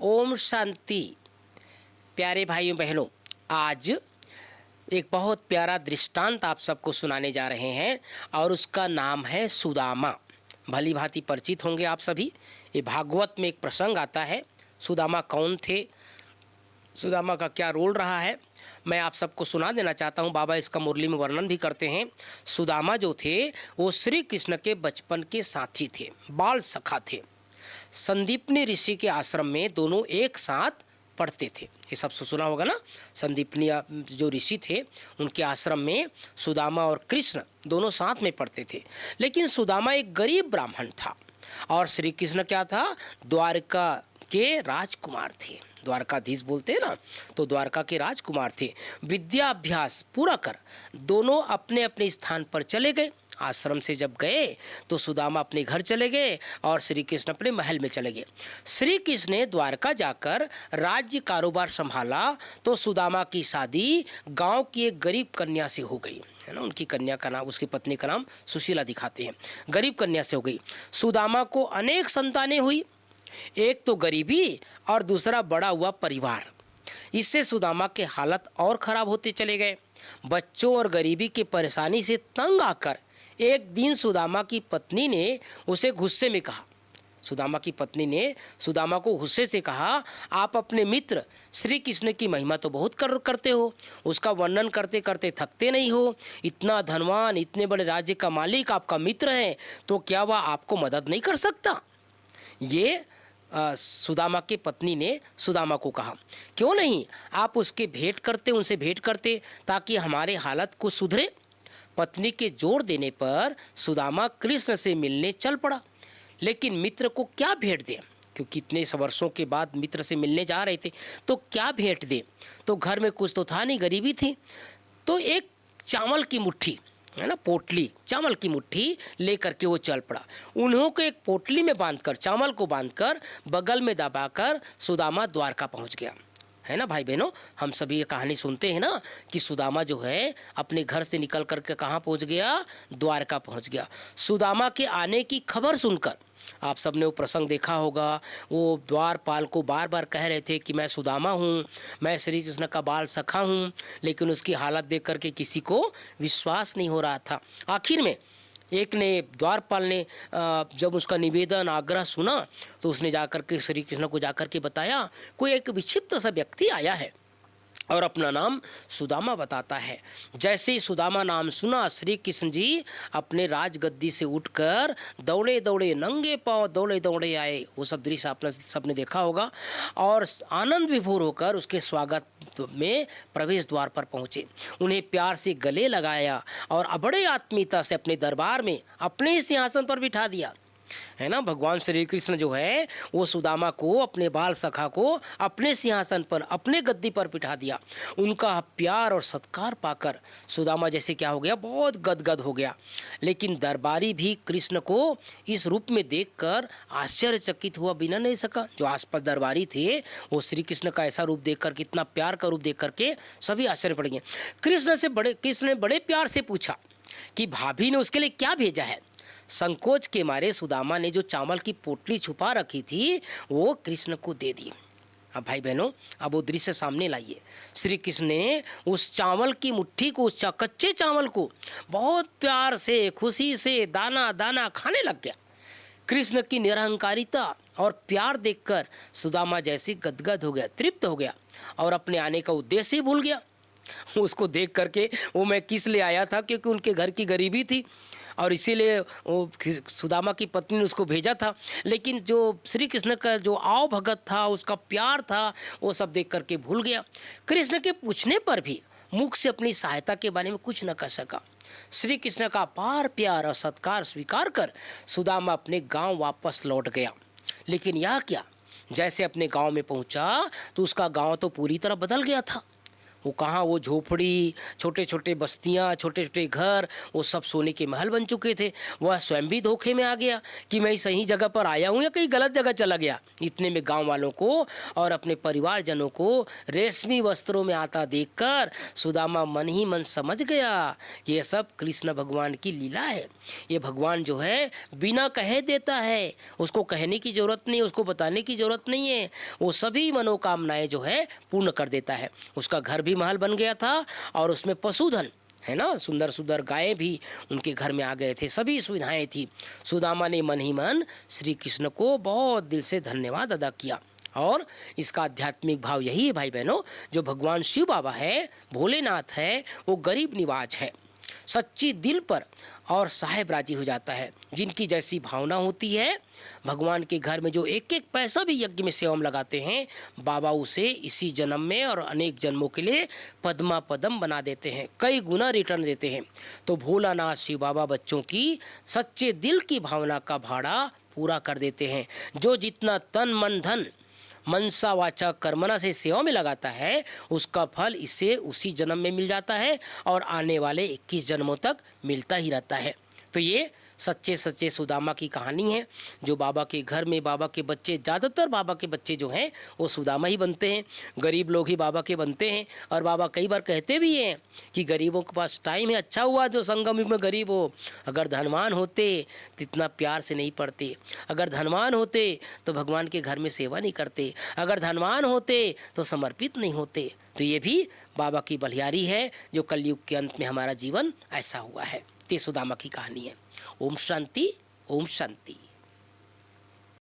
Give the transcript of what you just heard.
ओम शांति। प्यारे भाइयों बहनों, आज एक बहुत प्यारा दृष्टांत आप सबको सुनाने जा रहे हैं और उसका नाम है सुदामा। भली भांति परिचित होंगे आप सभी। ये भागवत में एक प्रसंग आता है। सुदामा कौन थे, सुदामा का क्या रोल रहा है, मैं आप सबको सुना देना चाहता हूँ। बाबा इसका मुरली में वर्णन भी करते हैं। सुदामा जो थे वो श्री कृष्ण के बचपन के साथी थे, बाल सखा थे। संदीपनी ऋषि के आश्रम में दोनों एक साथ पढ़ते थे। ये सब सुना होगा ना। संदीपनी जो ऋषि थे उनके आश्रम में सुदामा और कृष्ण दोनों साथ में पढ़ते थे। लेकिन सुदामा एक गरीब ब्राह्मण था और श्री कृष्ण क्या था, द्वारका के राजकुमार थे। द्वारकाधीश बोलते हैं ना, तो द्वारका के राजकुमार थे। विद्याभ्यास पूरा कर दोनों अपने अपने स्थान पर चले गए। आश्रम से जब गए तो सुदामा अपने घर चले गए और श्री कृष्ण अपने महल में चले गए। श्री कृष्ण ने द्वारका जाकर राज्य कारोबार संभाला तो सुदामा की शादी गांव की एक गरीब कन्या से हो गई, है ना। उनकी कन्या का नाम, उसकी पत्नी का नाम सुशीला दिखाते हैं। गरीब कन्या से हो गई। सुदामा को अनेक संतानें हुई, एक तो गरीबी और दूसरा बड़ा हुआ परिवार। इससे सुदामा के हालत और खराब होते चले गए। बच्चों और गरीबी की परेशानी से तंग आकर एक दिन सुदामा की पत्नी ने उसे गुस्से में कहा, सुदामा की पत्नी ने सुदामा को गुस्से से कहा, आप अपने मित्र श्री कृष्ण की महिमा तो बहुत करते हो, उसका वर्णन करते करते थकते नहीं हो। इतना धनवान, इतने बड़े राज्य का मालिक आपका मित्र है, तो क्या वह आपको मदद नहीं कर सकता? ये सुदामा की पत्नी ने सुदामा को कहा। क्यों नहीं, आप उसके भेंट करते, उनसे भेंट करते ताकि हमारे हालत को सुधरे। पत्नी के जोर देने पर सुदामा कृष्ण से मिलने चल पड़ा। लेकिन मित्र को क्या भेंट दे, क्योंकि इतने वर्षों के बाद मित्र से मिलने जा रहे थे, तो क्या भेंट दे। तो घर में कुछ तो था नहीं, गरीबी थी। तो एक चावल की मुट्ठी, है ना, पोटली, चावल की मुट्ठी लेकर के वो चल पड़ा। उन्हों को एक पोटली में बांधकर, चावल को बांधकर बगल में दबाकर सुदामा द्वारका पहुंच गया, है ना। भाई बहनों, हम सभी ये कहानी सुनते हैं ना कि सुदामा जो है अपने घर से निकल करके कहाँ पहुंच गया, द्वारका पहुंच गया। सुदामा के आने की खबर सुनकर आप सबने वो प्रसंग देखा होगा। वो द्वारपाल को बार बार कह रहे थे कि मैं सुदामा हूँ, मैं श्री कृष्ण का बाल सखा हूँ, लेकिन उसकी हालत देख करके किसी को विश्वास नहीं हो रहा था। आखिर में एक ने, द्वारपाल ने जब उसका निवेदन आग्रह सुना तो उसने जाकर के श्री कृष्ण को जाकर के बताया, कोई एक विक्षिप्त सा व्यक्ति आया है और अपना नाम सुदामा बताता है। जैसे ही सुदामा नाम सुना, श्री कृष्ण जी अपने राजगद्दी से उठकर दौड़े दौड़े, नंगे पांव दौड़े दौड़े आए। वो सब दृश्य आपने सबने देखा होगा और आनंद विभोर होकर उसके स्वागत में प्रवेश द्वार पर पहुंचे। उन्हें प्यार से गले लगाया और बड़े आत्मीयता से अपने दरबार में अपने ही सिंहासन पर बिठा दिया, है ना। भगवान श्री कृष्ण जो है वो सुदामा को, अपने बाल सखा को अपने सिंहासन पर, अपने गद्दी पर बिठा दिया। उनका प्यार और सत्कार पाकर सुदामा जैसे क्या हो गया, बहुत गदगद हो गया। लेकिन दरबारी भी कृष्ण को इस रूप में देखकर आश्चर्यचकित हुआ बिना नहीं सका। जो आसपास दरबारी थे वो श्री कृष्ण का ऐसा रूप देखकर, कितना प्यार का रूप देख करके सभी आश्चर्य पड़ गए। कृष्ण ने बड़े प्यार से पूछा कि भाभी ने उसके लिए क्या भेजा है। संकोच के मारे सुदामा ने जो चावल की पोटली छुपा रखी थी वो कृष्ण को दे दी। अब भाई बहनों, अब वो दृश्य सामने लाइए। श्री कृष्ण ने उस चावल की मुट्ठी को, उस कच्चे चावल को बहुत प्यार से, खुशी से दाना दाना खाने लग गया। कृष्ण की निरहंकारिता और प्यार देखकर सुदामा जैसे गदगद हो गया, तृप्त हो गया और अपने आने का उद्देश्य ही भूल गया। उसको देख करके वो मैं किस लिए आया था, क्योंकि उनके घर की गरीबी थी और इसीलिए वो सुदामा की पत्नी ने उसको भेजा था। लेकिन जो श्री कृष्ण का जो आव भगत था, उसका प्यार था, वो सब देख करके भूल गया। कृष्ण के पूछने पर भी मुख से अपनी सहायता के बारे में कुछ न कह सका। श्री कृष्ण का अपार प्यार और सत्कार स्वीकार कर सुदामा अपने गांव वापस लौट गया। लेकिन यह क्या, जैसे अपने गांव में पहुंचा तो उसका गांव तो पूरी तरह बदल गया था। वो कहाँ, वो झोपड़ी, छोटे छोटे बस्तियाँ, छोटे छोटे घर, वो सब सोने के महल बन चुके थे। वह स्वयं भी धोखे में आ गया कि मैं सही जगह पर आया हूँ या कहीं गलत जगह चला गया। इतने में गांव वालों को और अपने परिवारजनों को रेशमी वस्त्रों में आता देखकर सुदामा मन ही मन समझ गया कि यह सब कृष्ण भगवान की लीला है। ये भगवान जो है बिना कहे देता है, उसको कहने की जरूरत नहीं, उसको बताने की जरूरत नहीं है, वो सभी मनोकामनाएं जो है पूर्ण कर देता है। उसका घर भी महल बन गया था और उसमें पशुधन है ना, सुंदर सुंदर गायें भी उनके घर में आ गए थे, सभी सुविधाएं थी। सुदामा ने मन ही मन श्री कृष्ण को बहुत दिल से धन्यवाद अदा किया। और इसका आध्यात्मिक भाव यही है भाई बहनों, जो भगवान शिव बाबा है, भोलेनाथ है, वो गरीब निवाज है, सच्ची दिल पर और साहेब राजी हो जाता है। जिनकी जैसी भावना होती है, भगवान के घर में जो एक एक पैसा भी यज्ञ में सेवा में लगाते हैं, बाबा उसे इसी जन्म में और अनेक जन्मों के लिए पद्मा पदम बना देते हैं, कई गुना रिटर्न देते हैं। तो भोलानाथ शिव बाबा बच्चों की सच्चे दिल की भावना का भाड़ा पूरा कर देते हैं। जो जितना तन मन धन मनसा वाचा कर्मणा से सेवा में लगाता है, उसका फल इसे उसी जन्म में मिल जाता है और आने वाले 21 जन्मों तक मिलता ही रहता है। तो ये सच्चे सच्चे सुदामा की कहानी है, जो बाबा के घर में बाबा के बच्चे, ज़्यादातर बाबा के बच्चे जो हैं वो सुदामा ही बनते हैं, गरीब लोग ही बाबा के बनते हैं। और बाबा कई बार कहते भी हैं कि गरीबों के पास टाइम है, अच्छा हुआ जो संगम युग में गरीब हो। अगर धनवान होते तो इतना प्यार से नहीं पढ़ते, अगर धनवान होते तो भगवान के घर में सेवा नहीं करते, अगर धनवान होते तो समर्पित नहीं होते। तो ये भी बाबा की बलिहारी है, जो कलयुग के अंत में हमारा जीवन ऐसा हुआ है। ते सुदामा की कहानी है। ओम शांति, ओम शांति।